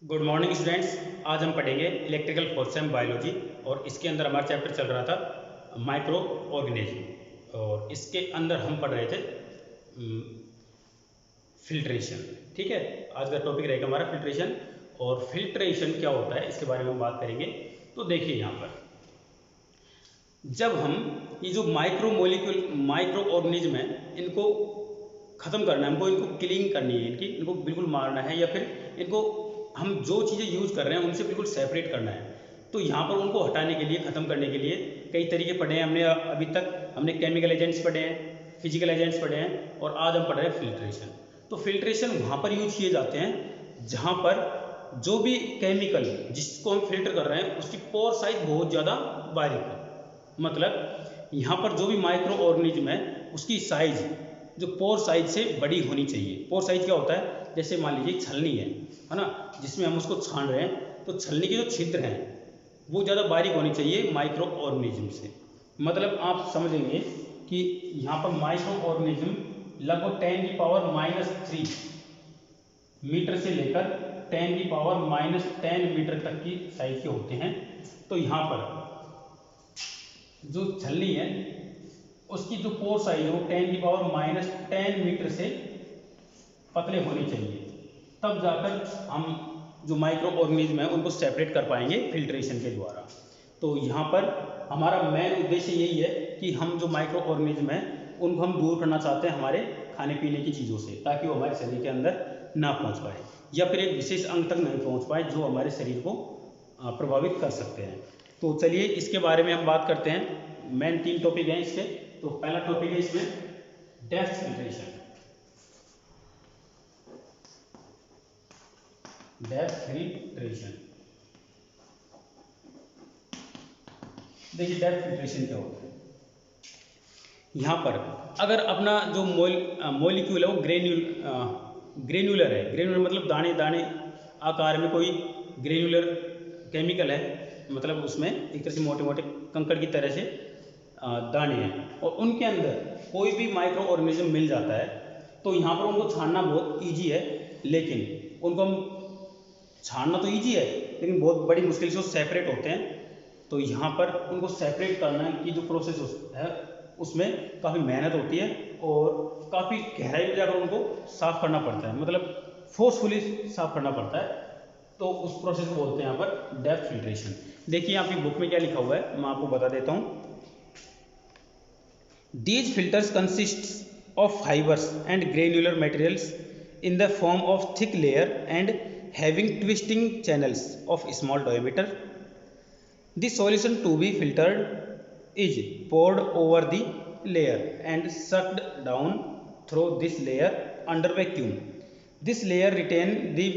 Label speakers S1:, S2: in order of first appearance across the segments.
S1: Good morning students. आज हम पढ़ेंगे इलेक्ट्रिकल फोर्स एंड बायोलॉजी और इसके अंदर हमारा चैप्टर चल रहा था माइक्रो ऑर्गेनिज्म और इसके अंदर हम पढ़ रहे थे फिल्ट्रेशन। ठीक है, आज का टॉपिक रहेगा हमारा फिल्ट्रेशन। और फिल्ट्रेशन क्या होता है इसके बारे में हम बात करेंगे। तो देखिए यहाँ पर जब हम ये जो माइक्रो ऑर्गेनिज्म है इनको ख़त्म करना है, हमको इनको क्लीन करनी है, इनको बिल्कुल मारना है या फिर इनको हम जो चीज़ें यूज़ कर रहे हैं उनसे बिल्कुल सेपरेट करना है। तो यहाँ पर उनको हटाने के लिए, ख़त्म करने के लिए कई तरीके पढ़े हैं हमने। अभी तक हमने केमिकल एजेंट्स पढ़े हैं, फिजिकल एजेंट्स पढ़े हैं और आज हम पढ़ रहे हैं फिल्ट्रेशन। तो फिल्ट्रेशन वहाँ पर यूज किए जाते हैं जहाँ पर जो भी केमिकल जिसको हम फिल्टर कर रहे हैं उसकी पोर साइज बहुत ज़्यादा बारीक हो। मतलब यहाँ पर जो भी माइक्रो ऑर्गेनिज्म है उसकी साइज जो पोर साइज से बड़ी होनी चाहिए। पोर साइज क्या होता है, जैसे मान लीजिए छलनी है ना, जिसमें हम उसको छान रहे हैं तो छलनी के जो छिद्र हैं वो ज़्यादा बारीक होनी चाहिए माइक्रो ऑर्गेनिज्म से। मतलब आप समझेंगे कि यहाँ पर माइक्रो ऑर्गेनिज्म लगभग 10⁻³ मीटर से लेकर 10⁻10 मीटर तक की साइज के होते हैं। तो यहाँ पर जो छलनी है उसकी जो पोर साइज है वो 10⁻10 मीटर से पतले होने चाहिए, तब जाकर हम जो माइक्रो ऑर्गेनिज्म है उनको सेपरेट कर पाएंगे फिल्ट्रेशन के द्वारा। तो यहाँ पर हमारा मेन उद्देश्य यही है कि हम जो माइक्रो ऑर्गेनिज्म है उनको हम दूर करना चाहते हैं हमारे खाने पीने की चीज़ों से, ताकि वो हमारे शरीर के अंदर ना पहुँच पाए या फिर एक विशेष अंग तक नहीं पहुँच पाए जो हमारे शरीर को प्रभावित कर सकते हैं। तो चलिए इसके बारे में हम बात करते हैं। मेन 3 टॉपिक हैं इसके। तो पहला टॉपिक है इसमें डेप्थ फिल्ट्रेशन। डेप्थ फिल्ट्रेशन, देखिए डेप्थ फिल्ट्रेशन क्या होता है। यहाँ पर अगर अपना जो मॉलिक्यूल है वो ग्रेन्यूलर है। ग्रेन्यूलर मतलब दाने दाने आकार में कोई ग्रेन्यूलर केमिकल है, मतलब उसमें एक तरह से मोटे मोटे कंकड़ की तरह से दाने हैं और उनके अंदर कोई भी माइक्रो ऑर्गेनिज्म मिल जाता है तो यहाँ पर उनको छानना बहुत ईजी है। लेकिन उनको हम छानना तो ईजी है लेकिन बहुत बड़ी मुश्किल से वो सेपरेट होते हैं। तो यहाँ पर उनको सेपरेट करना की जो प्रोसेस है उसमें काफ़ी मेहनत होती है और काफ़ी गहराई में जाकर उनको साफ़ करना पड़ता है, मतलब फोर्सफुली साफ़ करना पड़ता है। तो उस प्रोसेस को बोलते हैं यहाँ पर डेप्थ फिल्ट्रेशन। देखिए आपकी बुक में क्या लिखा हुआ है, मैं आपको बता देता हूँ। These filters consist of fibers and granular materials in the form of thick layer and having twisting channels of small diameter. The solution to be filtered is poured over the layer and sucked down through this layer under vacuum. This layer retains the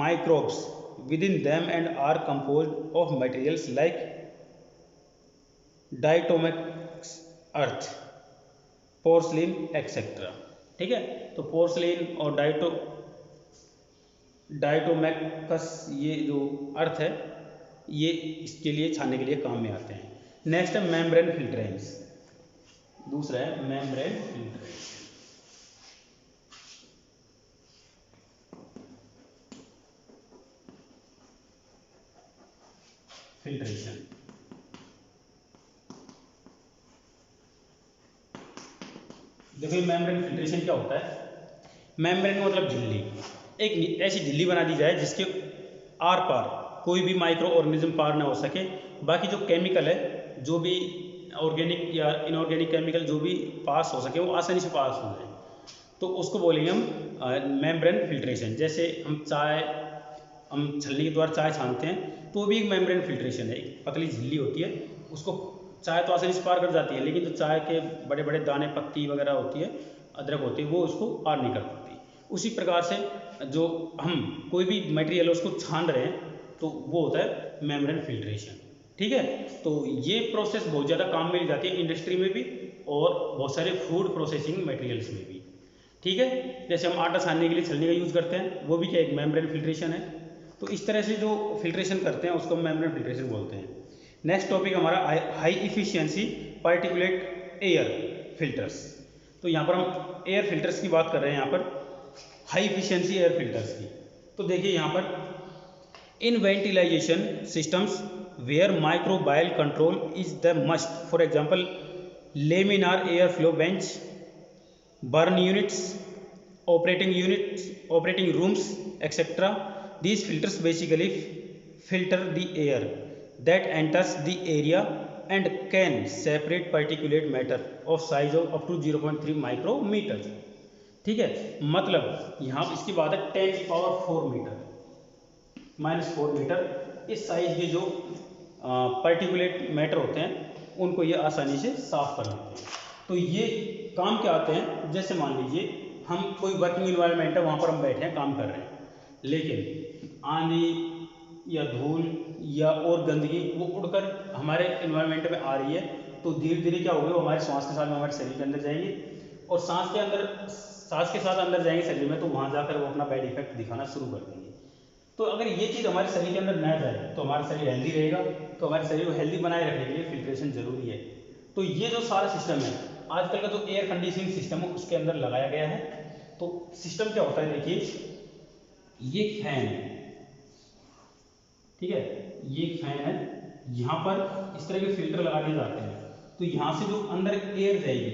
S1: microbes within them and are composed of materials like diatomaceous earth, porcelain etcetera. ठीक है, तो porcelain और डाइटोमैकस ये जो अर्थ है ये इसके लिए छानने के लिए काम में आते हैं। नेक्स्ट है मेम्ब्रेन फिल्ट्रेंस। दूसरा है मेम्ब्रेन फिल्ट्रेशन। देखो ये मेम्ब्रेन फिल्ट्रेशन क्या होता है। मेम्ब्रेन का मतलब झिल्ली। एक ऐसी झिल्ली बना दी जाए जिसके आर पार कोई भी माइक्रो ऑर्गेनिज्म पार ना हो सके। बाकी जो केमिकल है, जो भी ऑर्गेनिक या इनऑर्गेनिक केमिकल जो भी पास हो सके वो आसानी से पास हो जाए, तो उसको बोलेंगे हम मेम्ब्रेन फिल्ट्रेशन। जैसे हम छलनी के द्वारा चाय छानते हैं तो वो भी एक मेम्ब्रेन फिल्ट्रेशन है। एक पतली झिल्ली होती है, उसको चाय तो आसानी से पार कर जाती है लेकिन जो चाय के बड़े बड़े दाने पत्ती वगैरह होती है, अदरक होती है, वो उसको पार नहीं कर पाती। उसी प्रकार से जो हम कोई भी मटेरियल है उसको छान रहे हैं तो वो होता है मेम्ब्रेन फिल्ट्रेशन। ठीक है, तो ये प्रोसेस बहुत ज़्यादा काम में ली जाती है इंडस्ट्री में भी और बहुत सारे फूड प्रोसेसिंग मटेरियल्स में भी। ठीक है, जैसे हम आटा छानने के लिए छलनी का यूज़ करते हैं, वो भी क्या एक मेम्ब्रेन फिल्ट्रेशन है। तो इस तरह से जो फिल्ट्रेशन करते हैं उसको मेम्ब्रेन फिल्ट्रेशन बोलते हैं। नेक्स्ट टॉपिक हमारा high efficiency particulate air filters. तो यहाँ पर हम एयर फिल्टर्स की बात कर रहे हैं, यहाँ पर हाई इफिशियंसी एयर फिल्टर्स की। तो देखिए यहाँ पर In ventilation systems where microbial control is the must, for example laminar airflow bench, burn units, operating rooms, etc. These filters basically filter the air that enters the area and can separate particulate matter of size of up to 0.3 micrometer। ठीक है, मतलब यहाँ इसकी बात है 10⁴ -4 metre इस size के जो पार्टिकुलेट मैटर होते हैं उनको ये आसानी से साफ कर लेते हैं। तो ये काम क्या आते हैं, जैसे मान लीजिए हम कोई वर्किंग इन्वायरमेंट है, वहाँ पर हम बैठे हैं काम कर रहे हैं, लेकिन आंधी या धूल या और गंदगी वो उड़कर हमारे इन्वायरमेंट में आ रही है, तो धीरे धीरे क्या होगा, वो हमारे सांस के साथ में हमारे शरीर के अंदर जाएंगे और सांस के साथ अंदर जाएंगे शरीर में, तो वहाँ जाकर वो अपना बैड इफेक्ट दिखाना शुरू कर देंगे। तो अगर ये चीज़ हमारे शरीर के अंदर न जाए तो हमारा शरीर हेल्दी रहेगा। तो हमारे शरीर को हेल्दी बनाए रखने के लिए फिल्ट्रेशन जरूरी है। तो ये जो सारा सिस्टम है आजकल का जो एयर कंडीशनिंग सिस्टम है उसके अंदर लगाया गया है। तो सिस्टम क्या होता है, देखिए ये फैन है, ठीक है, ये फैन है, यहाँ पर इस तरह के फिल्टर लगा दिए जाते हैं। तो यहाँ से जो अंदर एयर जाएगी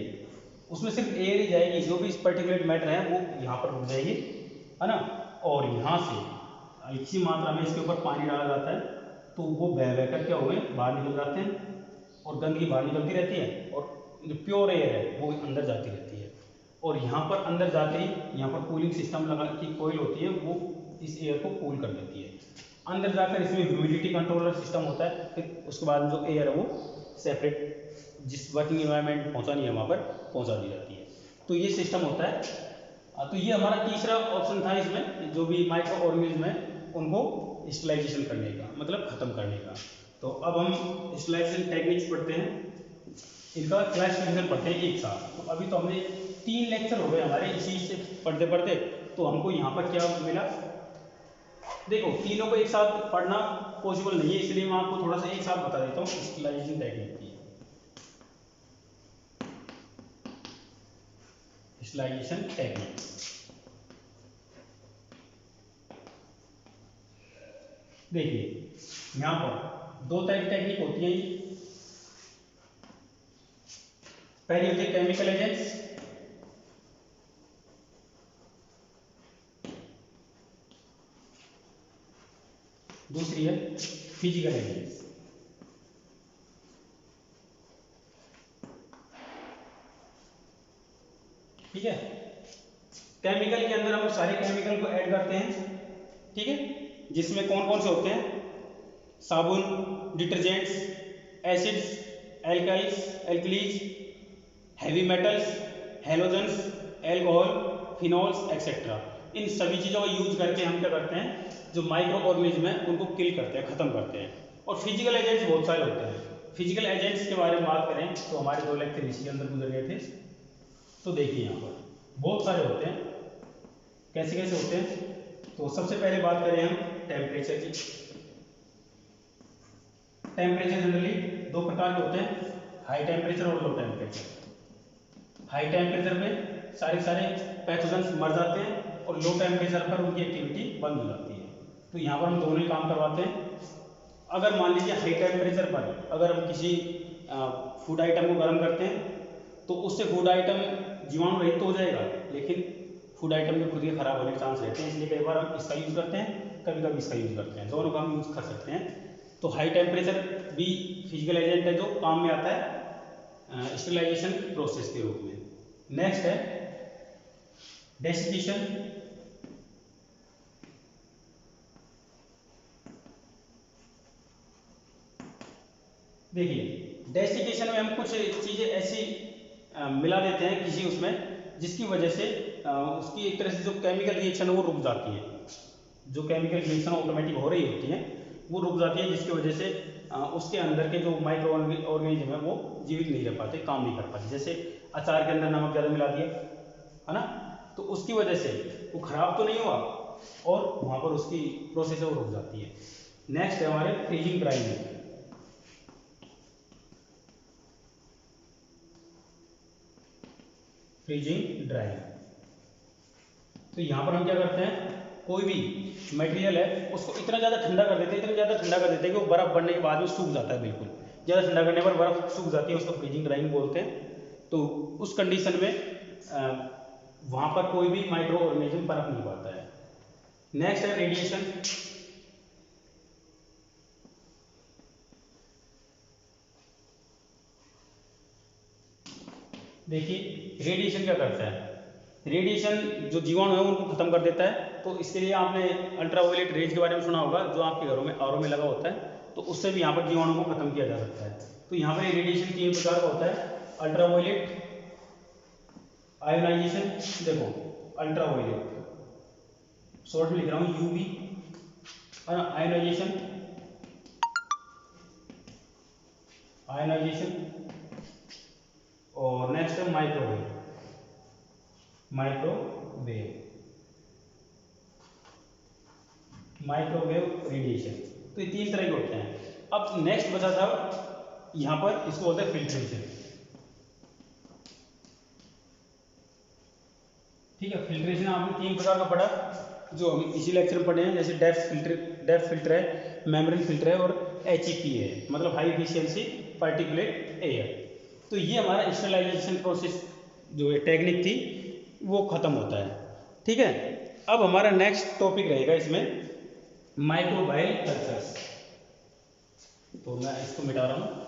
S1: उसमें सिर्फ एयर ही जाएगी, जो भी पर्टिकुलेट मैटर है वो यहाँ पर रुक जाएगी, है ना। और यहाँ से इसी मात्रा में इसके ऊपर पानी डाला जाता है, तो वो बह कर क्या हुए बाहर निकल जाते हैं और गंदगी बाहर निकलती रहती है और जो प्योर एयर है वो अंदर जाती रहती है। और यहाँ पर अंदर जाते ही यहाँ पर कूलिंग सिस्टम लगा की कोयल होती है, वो इस एयर को कूल कर देती है। अंदर जाकर इसमें ह्यूमिडिटी कंट्रोलर सिस्टम होता है, फिर उसके बाद जो एयर है वो सेपरेट जिस वर्किंग एनवायरनमेंट पहुँचानी है वहाँ पर पहुँचा दी जाती है। तो ये सिस्टम होता है। तो ये हमारा तीसरा ऑप्शन था इसमें, जो भी माइक्रो ऑर्गेनिज्म है उनको स्टरलाइजेशन करने का, मतलब खत्म करने का। तो अब हम स्टरलाइजेशन टेक्निक्स पढ़ते हैं, इनका क्लासिफिकेशन पढ़ते हैं एक साथ। तो अभी तो हमने 3 लेक्चर हो गए हमारे इसी से पढ़ते पढ़ते, तो हमको यहाँ पर क्या मिला, देखो तीनों को एक साथ पढ़ना पॉसिबल नहीं है, इसलिए मैं आपको थोड़ा सा एक साथ बता देता हूँ स्टरलाइजेशन टेक्निक की। स्टरलाइजेशन टेक्निक देखिए, यहाँ पर 2 तरह की टेक्निक होती है। पहली होती है केमिकल एजेंट्स, दूसरी है फिजिकल एजेंट्स। ठीक है, केमिकल के अंदर हम सारे केमिकल को ऐड करते हैं, ठीक है, जिसमें कौन कौन से होते हैं, साबुन, detergents, acids, alkalis, heavy metals, halogens, alcohol, phenols etcetera. इन सभी चीज़ों का यूज करके हम क्या करते हैं, जो माइक्रो ऑर्गेनिज्म है उनको किल करते हैं, खत्म करते हैं। और फिजिकल एजेंट्स बहुत सारे होते हैं। फिजिकल एजेंट्स के बारे में बात करें तो हमारे 2 लेक्चर इसी के अंदर गुजर गए थे। तो देखिए यहाँ पर बहुत सारे होते हैं, कैसे कैसे होते हैं। तो सबसे पहले बात करें हम टेम्परेचर की। टेम्परेचर जनरली 2 प्रकार के होते हैं, हाई टेम्परेचर और लो टेम्परेचर। हाई टेम्परेचर में सारे पैथोजेंस मर जाते हैं और लो टेम्परेचर पर उनकी एक्टिविटी बंद हो जाती है। तो यहाँ पर हम दोनों ही काम करवाते हैं। अगर मान लीजिए हाई टेम्परेचर पर अगर हम किसी फूड आइटम को गर्म करते हैं तो उससे फूड आइटम जीवाणु रहित तो हो जाएगा, लेकिन फूड आइटम के खुद के खराब होने के चांस रहते हैं। इसलिए कई बार हम इसका यूज़ करते हैं, कभी कभी इसका यूज़ करते हैं, दोनों का हम यूज़ कर सकते हैं। तो हाई टेम्परेचर भी फिजिकल एजेंट है जो काम में आता है स्टरलाइजेशन प्रोसेस के रूप में। नेक्स्ट है डेसिकेशन। देखिए डेसिकेशन में हम कुछ चीज़ें ऐसी मिला देते हैं किसी उसमें, जिसकी वजह से उसकी एक तरह से जो केमिकल रिएक्शन है वो रुक जाती है। जो केमिकल रिएक्शन ऑटोमेटिक हो रही होती है वो रुक जाती है, जिसकी वजह से उसके अंदर के जो माइक्रो ऑर्गेनिज्म है वो जीवित नहीं रह पाते, काम नहीं कर पाते। जैसे अचार के अंदर नमक ज़्यादा मिला दिया है ना, तो उसकी वजह से वो खराब तो नहीं हुआ और वहाँ पर उसकी प्रोसेस है वो रुक जाती है। नेक्स्ट है हमारे फ्रीजिंग ड्राइंग। फ्रीजिंग ड्राइंग, तो यहाँ पर हम क्या करते हैं, कोई भी मटेरियल है उसको इतना ज़्यादा ठंडा कर देते हैं, इतना ज़्यादा ठंडा कर देते हैं कि वो बर्फ़ बनने के बाद में सूख जाता है बिल्कुल। ज़्यादा ठंडा करने पर बर्फ़ सूख जाती है, उसको फ्रीजिंग ड्राइंग बोलते हैं। तो उस कंडीशन में वहाँ पर कोई भी माइक्रो ऑर्गेनिज्म पनप नहीं पाता है। नेक्स्ट है रेडिएशन। देखिए रेडिएशन क्या करता है, रेडिएशन जो जीवाणु है उनको खत्म कर देता है। तो इसके लिए आपने अल्ट्रावायलेट रेज के बारे में सुना होगा, जो आपके घरों में आरओ में लगा होता है, तो उससे भी यहाँ पर जीवाणु को खत्म किया जा सकता है। तो यहाँ पर रेडिएशन 3 प्रकार का होता है, अल्ट्रावायलेट, आयोनाइजेशन, देखो अल्ट्रावायलेट शॉर्ट में लिख रहा हूँ यूवी, आयोनाइजेशन, आयोनाइजेशन, और नेक्स्ट है माइक्रोवेव, माइक्रोवेव, माइक्रोवेव रेडिएशन। तो ये 3 तरह के होते हैं। अब नेक्स्ट बचा था यहाँ पर, इसको बोलते हैं फिल्ट्रेशन। ठीक है, फिल्ट्रेशन आपने 3 प्रकार का पढ़ा जो हम इसी लेक्चर में पढ़े हैं, जैसे डेप्थ फिल्टर है, मेम्ब्रेन फिल्टर है, और HEP है, मतलब हाई एफिशिएंसी पार्टिकुलेट एयर। तो ये हमारा स्टरलाइजेशन प्रोसेस जो है टेक्निक थी वो खत्म होता है। ठीक है, अब हमारा नेक्स्ट टॉपिक रहेगा इसमें माइक्रोबायल कल्चर्स। तो मैं इसको मिटा रहा हूँ।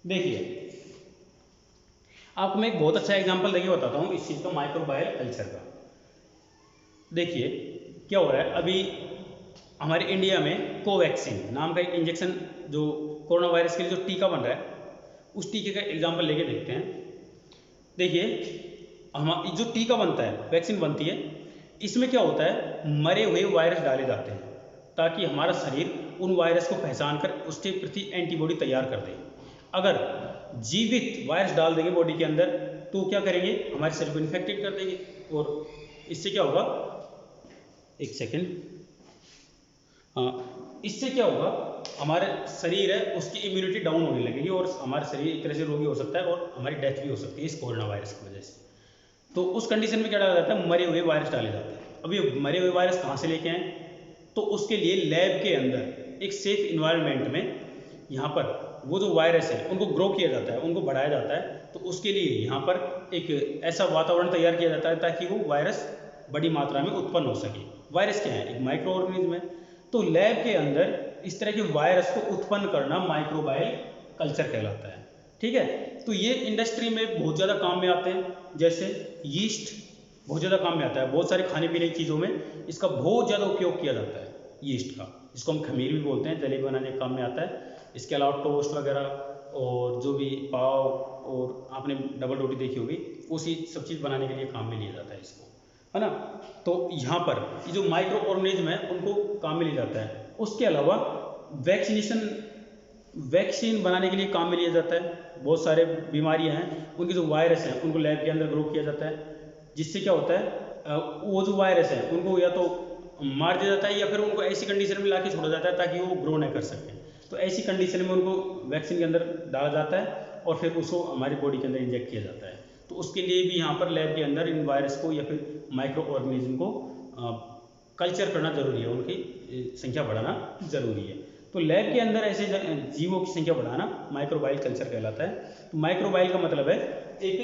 S1: देखिए आपको मैं एक बहुत अच्छा एग्जांपल देके बताता हूँ इस चीज़ का, माइक्रोबायल कल्चर का। देखिए क्या हो रहा है, अभी हमारे इंडिया में कोवैक्सीन नाम का एक इंजेक्शन, जो कोरोना वायरस के लिए जो टीका बन रहा है, उस टीके का एग्जांपल लेके देखते हैं। देखिए हम जो टीका बनता है, वैक्सीन बनती है, इसमें क्या होता है, मरे हुए वायरस डाले जाते हैं ताकि हमारा शरीर उन वायरस को पहचान कर उसके प्रति एंटीबॉडी तैयार कर दे। अगर जीवित वायरस डाल देंगे बॉडी के अंदर तो क्या करेंगे, हमारे शरीर को इन्फेक्टेड कर देंगे, और इससे क्या होगा, एक सेकेंड, हाँ, इससे क्या होगा, हमारे शरीर है उसकी इम्यूनिटी डाउन होने लगेगी और हमारा शरीर एक तरह से रोगी हो सकता है और हमारी डेथ भी हो सकती है इस कोरोना वायरस की वजह से। तो उस कंडीशन में क्या डाला जाता है, मरे हुए वायरस डाले जाते हैं। अब ये मरे हुए वायरस कहाँ से लेके आए, तो उसके लिए लैब के अंदर एक सेफ इन्वायरमेंट में यहाँ पर वो जो वायरस है उनको ग्रो किया जाता है, उनको बढ़ाया जाता है। तो उसके लिए यहाँ पर एक ऐसा वातावरण तैयार किया जाता है ताकि वो वायरस बड़ी मात्रा में उत्पन्न हो सके। वायरस क्या है, एक माइक्रो ऑर्गेनिज्म है। तो लैब के अंदर इस तरह के वायरस को उत्पन्न करना माइक्रोबायल कल्चर कहलाता है। ठीक है, तो ये इंडस्ट्री में बहुत ज़्यादा काम में आते हैं, जैसे यीस्ट बहुत ज़्यादा काम में आता है, बहुत सारे खाने पीने की चीज़ों में इसका बहुत ज़्यादा उपयोग किया जाता है यीस्ट का, जिसको हम खमीर भी बोलते हैं, जलेबी बनाने के काम में आता है। इसके अलावा टोस्ट वगैरह और जो भी पाव और आपने डबल रोटी देखी होगी, उसी सब चीज़ बनाने के लिए काम में लिया जाता है इसको, है ना। तो यहाँ पर ये जो माइक्रो ऑर्गेनिज्म है उनको काम में लिया जाता है। उसके अलावा वैक्सीन बनाने के लिए काम में लिया जाता है। बहुत सारे बीमारियां हैं उनके जो वायरस हैं उनको लैब के अंदर ग्रो किया जाता है, जिससे क्या होता है वो जो वायरस है उनको या तो मार दिया जाता है या फिर उनको ऐसी कंडीशन में ला के छोड़ा जाता है ताकि वो ग्रो न कर सकें। तो ऐसी कंडीशन में उनको वैक्सीन के अंदर डाला जाता है और फिर उसको हमारी बॉडी के अंदर इंजेक्ट किया जाता है। तो उसके लिए भी यहाँ पर लैब के अंदर इन वायरस को या फिर माइक्रो ऑर्गेनिज्म को कल्चर करना जरूरी है, उनकी संख्या बढ़ाना जरूरी है। तो लैब के अंदर ऐसे जीवों की संख्या बढ़ाना माइक्रोबायल कल्चर कहलाता है। तो माइक्रोबायल का मतलब है एक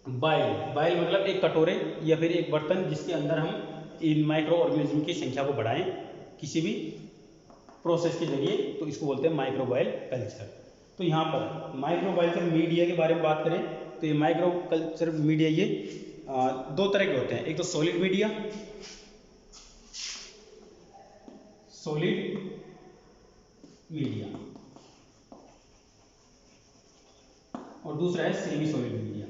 S1: बायल मतलब एक कटोरे या फिर एक बर्तन जिसके अंदर हम इन माइक्रो ऑर्गेनिज्म की संख्या को बढ़ाएं किसी भी प्रोसेस के जरिए, तो इसको बोलते हैं माइक्रोबायल कल्चर। तो यहाँ पर माइक्रोबायल कल्चर मीडिया के बारे में बात करें तो ये माइक्रो कल्चर मीडिया ये 2 तरह के होते हैं, एक तो सॉलिड मीडिया, सॉलिड मीडिया, और दूसरा है सेमी सॉलिड मीडिया।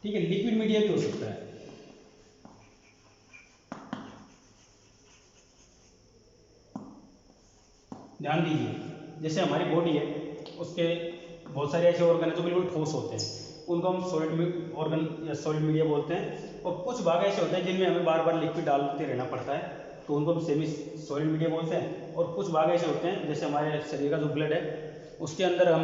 S1: ठीक है, लिक्विड मीडिया भी हो सकता है। ध्यान दीजिए, जैसे हमारी बॉडी है उसके बहुत सारे ऐसे ऑर्गन हैं जो बिल्कुल ठोस होते हैं, उनको हम सॉलिड ऑर्गन या सॉलिड मीडिया बोलते हैं। और कुछ भाग ऐसे होते हैं जिनमें हमें बार बार लिक्विड डालते रहना पड़ता है, तो उनको हम सेमी सॉलिड मीडिया बोलते हैं। और कुछ भाग ऐसे होते हैं जैसे हमारे शरीर का जो ब्लड है उसके अंदर हम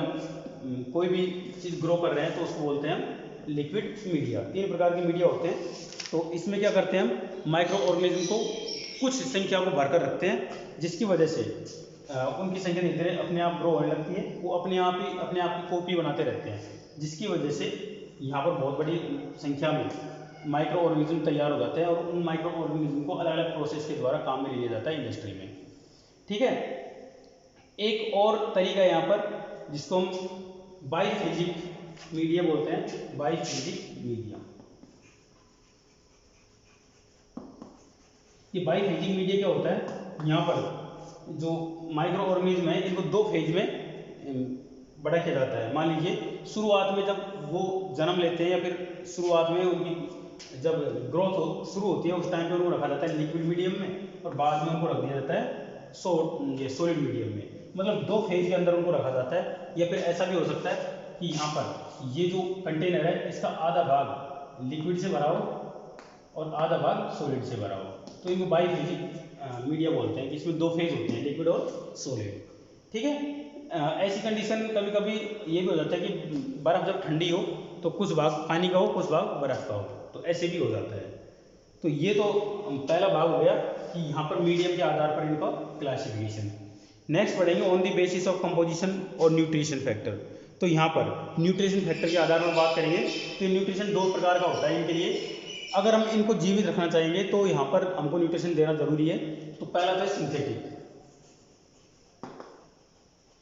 S1: कोई भी चीज़ ग्रो कर रहे हैं तो उसको बोलते हैं हम लिक्विड मीडिया। 3 प्रकार के मीडिया होते हैं। तो इसमें क्या करते हैं हम माइक्रो ऑर्गेनिज्म को कुछ संख्या को भरकर रखते हैं, जिसकी वजह से उनकी संख्या धीरे धीरे अपने आप ग्रो होने लगती है, वो अपने आप की कॉपी बनाते रहते हैं, जिसकी वजह से यहाँ पर बहुत बड़ी संख्या में माइक्रो ऑर्गेनिज्म तैयार हो जाते हैं और उन माइक्रो ऑर्गेनिज्म को अलग अलग प्रोसेस के द्वारा काम में लिया जाता है इंडस्ट्री में। ठीक है, एक और तरीका यहाँ पर जिसको हम बाइफेजिक मीडिया बोलते हैं, बाइफेजिक मीडिया। ये बाइफेजिक मीडिया क्या होता है, यहाँ पर जो माइक्रो ऑर्गेनिज्म है इनको 2 फेज में बड़ा किया जाता है। मान लीजिए शुरुआत में जब वो जन्म लेते हैं या फिर शुरुआत में उनकी जब ग्रोथ शुरू होती है उस टाइम पे उनको रखा जाता है लिक्विड मीडियम में और बाद में उनको रख दिया जाता है सॉलिड मीडियम में। मतलब 2 फेज के अंदर उनको रखा जाता है। या फिर ऐसा भी हो सकता है कि यहाँ पर ये जो कंटेनर है इसका आधा भाग लिक्विड से भरा हो और आधा भाग सॉलिड से भरा हो, तो इनको बाइफेजिक मीडिया बोलते हैं कि इसमें 2 फेज होते हैं, लिक्विड और सॉलिड। ठीक है, ऐसी कंडीशन कभी कभी ये भी हो जाता है कि बर्फ़ जब ठंडी हो तो कुछ भाग पानी का हो कुछ भाग बर्फ़ का हो, तो ऐसे भी हो जाता है। तो ये तो पहला भाग हो गया कि यहाँ पर मीडियम के आधार पर इनका क्लासिफिकेशन। नेक्स्ट पढ़ेंगे on the basis of composition और न्यूट्रिशन फैक्टर। तो यहाँ पर न्यूट्रिशन फैक्टर के आधार पर बात करेंगे तो न्यूट्रिशन 2 प्रकार का होता है इनके लिए। अगर हम इनको जीवित रखना चाहेंगे तो यहाँ पर हमको न्यूट्रिशन देना जरूरी है। तो पहला तो है सिंथेटिक।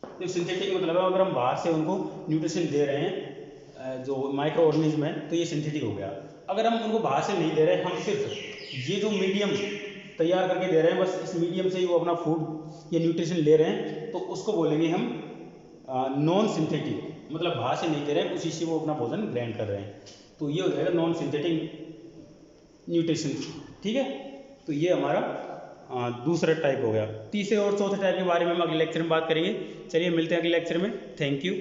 S1: तो सिंथेटिक मतलब अगर हम बाहर से उनको न्यूट्रिशन दे रहे हैं जो माइक्रो ऑर्गेनिज्म है तो ये सिंथेटिक हो गया। अगर हम उनको बाहर से नहीं दे रहे हैं, हम सिर्फ ये जो मीडियम तैयार करके दे रहे हैं, बस इस मीडियम से ही वो अपना फूड या न्यूट्रिशन ले रहे हैं, तो उसको बोलेंगे हम नॉन सिंथेटिक। मतलब बाहर से नहीं दे रहे हैं, उसी से वो अपना भोजन ग्रहण कर रहे हैं, तो ये हो जाएगा नॉन सिंथेटिक न्यूट्रिशन। ठीक है, तो ये हमारा दूसरा टाइप हो गया। तीसरे और चौथे टाइप के बारे में हम अगले लेक्चर में बात करेंगे। चलिए मिलते हैं अगले लेक्चर में। Thank you.